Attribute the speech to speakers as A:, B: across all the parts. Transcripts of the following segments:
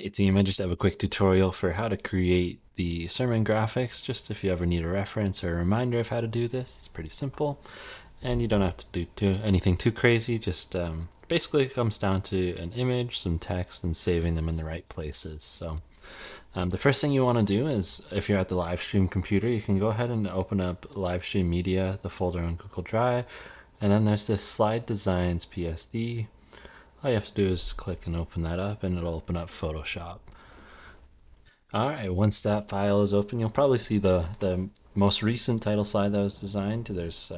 A: Hey team, I just have a quick tutorial for how to create the sermon graphics, just if you ever need a reference or a reminder of how to do this. It's pretty simple, and you don't have to do anything too crazy. Just basically it comes down to an image, some text, and saving them in the right places. So the first thing you want to do is, if you're at the Livestream computer, you can go ahead and open up Livestream Media, the folder on Google Drive, and then there's this Slide Designs PSD. All you have to do is click and open that up, and it'll open up Photoshop. All right, once that file is open, you'll probably see the most recent title slide that was designed. There's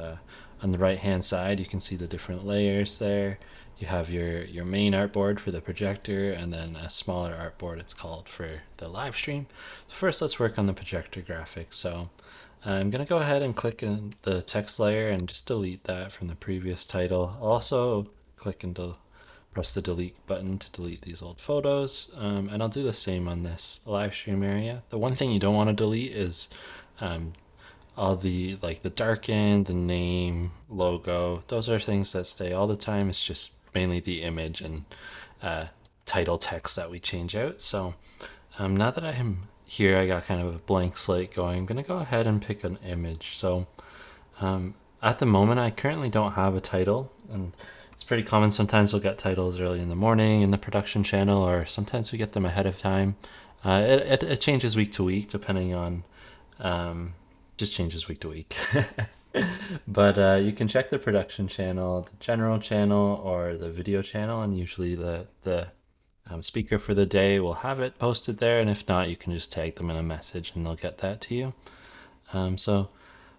A: on the right hand side, you can see the different layers there. You have your main artboard for the projector, and then a smaller artboard, it's called, for the live stream. So first, let's work on the projector graphics. So I'm going to go ahead and click in the text layer and just delete that from the previous title. I'll also click and press the delete button to delete these old photos, and I'll do the same on this live stream area. The one thing you don't want to delete is all the darken, the name, logo. Those are things that stay all the time. It's just mainly the image and title text that we change out. So now that I'm here, I got kind of a blank slate going. I'm going to go ahead and pick an image. So at the moment, I currently don't have a title, and it's pretty common. Sometimes we'll get titles early in the morning in the production channel, or sometimes we get them ahead of time. It changes week to week depending on, just changes week to week. But you can check the production channel, the general channel, or the video channel, and usually the speaker for the day will have it posted there. And if not, you can just tag them in a message, and they'll get that to you. So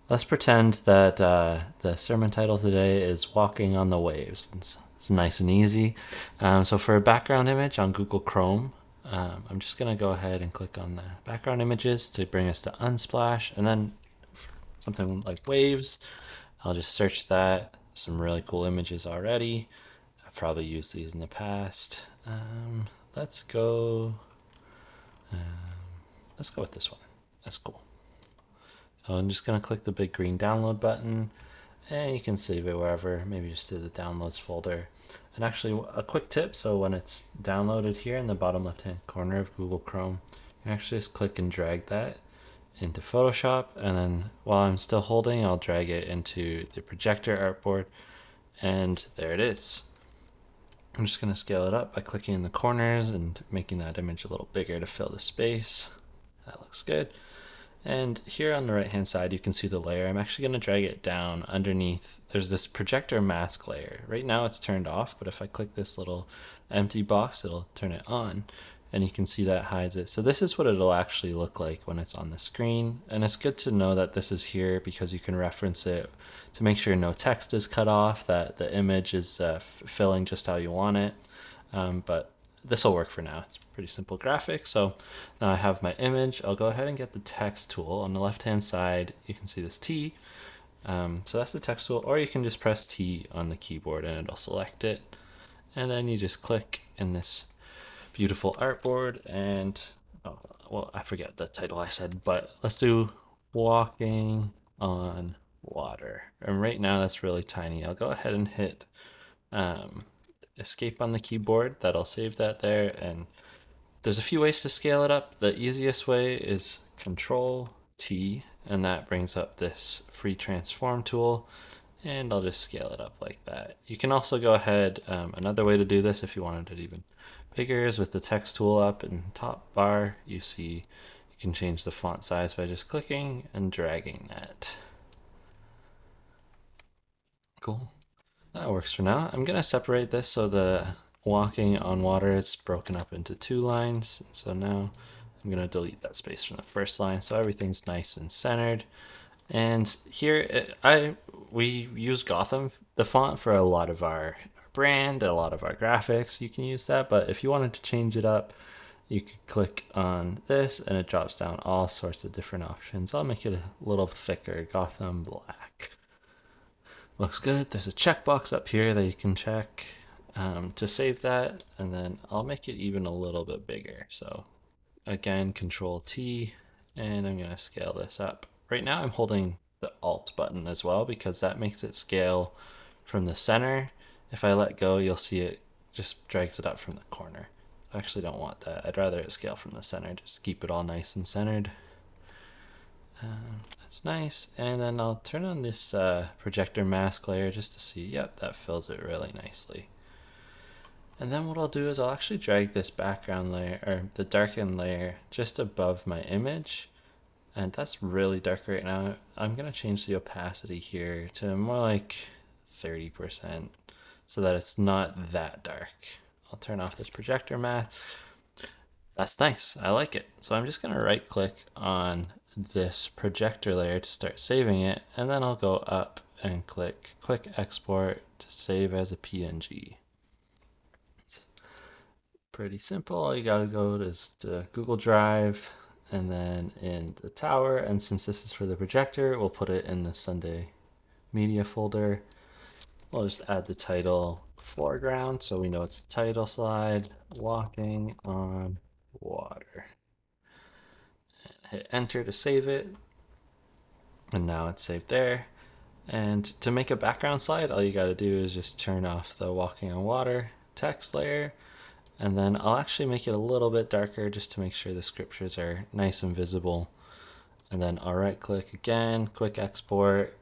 A: let's pretend that the sermon title today is Walking on the Waves. It's nice and easy. So for a background image on Google Chrome, I'm just going to go ahead and click on the background images to bring us to Unsplash, and then something like waves. I'll just search that. Some really cool images already. I've probably used these in the past. Let's go. Let's go with this one. That's cool. So I'm just going to click the big green download button, and you can save it wherever, maybe just to the downloads folder. And actually, a quick tip, so when it's downloaded here in the bottom left hand corner of Google Chrome, you can actually just click and drag that into Photoshop, and then while I'm still holding, I'll drag it into the projector artboard, and there it is. I'm just going to scale it up by clicking in the corners and making that image a little bigger to fill the space. That looks good. And here on the right hand side, you can see the layer. I'm actually going to drag it down underneath. There's this projector mask layer. Right now it's turned off, but if I click this little empty box, it'll turn it on. And you can see that hides it. So this is what it'll actually look like when it's on the screen. And it's good to know that this is here because you can reference it to make sure no text is cut off, that the image is filling just how you want it. But this will work for now. It's pretty simple graphic. So now I have my image. I'll go ahead and get the text tool. On the left hand side, you can see this T. So that's the text tool, or you can just press T on the keyboard and it'll select it. And then you just click in this beautiful artboard, and oh, well, I forget the title I said, but let's do Walking on Water. And right now that's really tiny. I'll go ahead and hit escape on the keyboard. That'll save that there. And there's a few ways to scale it up. The easiest way is Control T, and that brings up this free transform tool, and I'll just scale it up like that. You can also go ahead, another way to do this if you wanted it even bigger is with the text tool up in top bar. You see you can change the font size by just clicking and dragging that. Cool. That works for now. I'm going to separate this so the walking on water is broken up into two lines. So now I'm going to delete that space from the first line so everything's nice and centered. And here we use Gotham, the font, for a lot of our brand, a lot of our graphics. You can use that, but if you wanted to change it up, you could click on this and it drops down all sorts of different options. I'll make it a little thicker, Gotham Black. Looks good. There's a checkbox up here that you can check to save that, and then I'll make it even a little bit bigger. So again, Control T, and I'm going to scale this up. Right now I'm holding the Alt button as well because that makes it scale from the center. If I let go, you'll see it just drags it up from the corner. I actually don't want that. I'd rather it scale from the center, just keep it all nice and centered. That's nice. And then I'll turn on this projector mask layer just to see, yep, that fills it really nicely. And then what I'll do is I'll actually drag this background layer, or the darken layer, just above my image. And that's really dark right now. I'm going to change the opacity here to more like 30% so that it's not that dark. I'll turn off this projector mask. That's nice. I like it. So I'm just going to right click on this projector layer to start saving it. And then I'll go up and click quick export to save as a PNG. It's pretty simple. All you got to go is to Google Drive and then in the tower. And since this is for the projector, we'll put it in the Sunday media folder. We'll just add the title foreground so we know it's the title slide, walking on water. And hit enter to save it. And now it's saved there. And to make a background slide, all you got to do is just turn off the walking on water text layer. And then I'll actually make it a little bit darker just to make sure the scriptures are nice and visible. And then I'll right click again, quick export,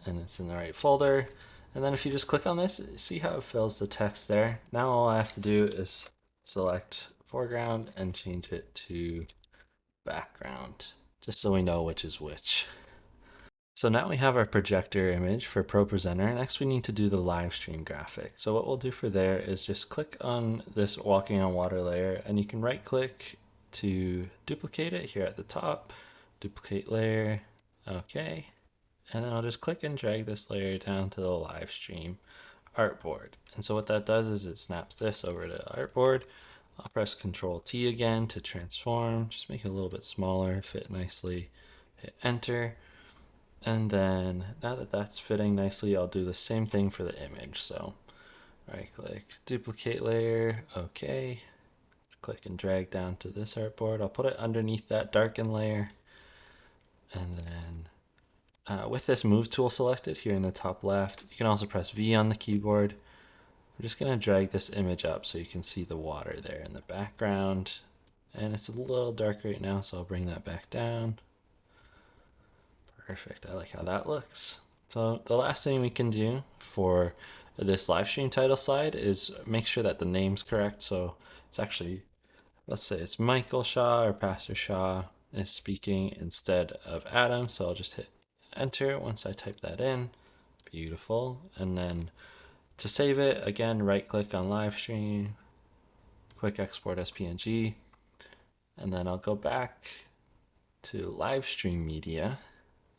A: and it's in the right folder. And then if you just click on this, see how it fills the text there. Now all I have to do is select foreground and change it to background, just so we know which is which. So now we have our projector image for ProPresenter. Next we need to do the live stream graphic. So what we'll do for there is just click on this walking on water layer, and you can right click to duplicate it here at the top, duplicate layer, okay. And then I'll just click and drag this layer down to the live stream artboard. And so what that does is it snaps this over to the artboard. I'll press Ctrl T again to transform, just make it a little bit smaller, fit nicely, hit enter. And then now that that's fitting nicely, I'll do the same thing for the image. So right click, duplicate layer, okay. Click and drag down to this artboard. I'll put it underneath that darken layer. And then with this move tool selected here in the top left, you can also press V on the keyboard. We're just going to drag this image up so you can see the water there in the background. And it's a little dark right now, so I'll bring that back down. Perfect, I like how that looks. So the last thing we can do for this live stream title slide is make sure that the name's correct. So it's actually, let's say it's Michael Shaw or Pastor Shaw is speaking instead of Adam. So I'll just hit enter once I type that in. Beautiful. And then to save it, again, right click on live stream, quick export as PNG, and then I'll go back to live stream media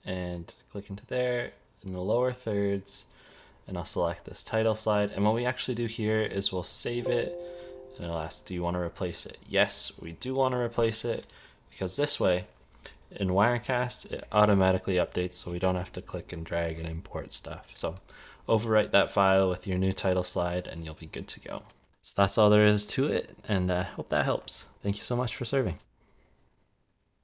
A: and click into there in the lower thirds, and I'll select this title slide. And what we actually do here is we'll save it, and it'll ask, do you want to replace it? Yes, we do want to replace it, because this way in Wirecast it automatically updates, so we don't have to click and drag and import stuff. So overwrite that file with your new title slide and you'll be good to go. So that's all there is to it, and I hope that helps. Thank you so much for serving.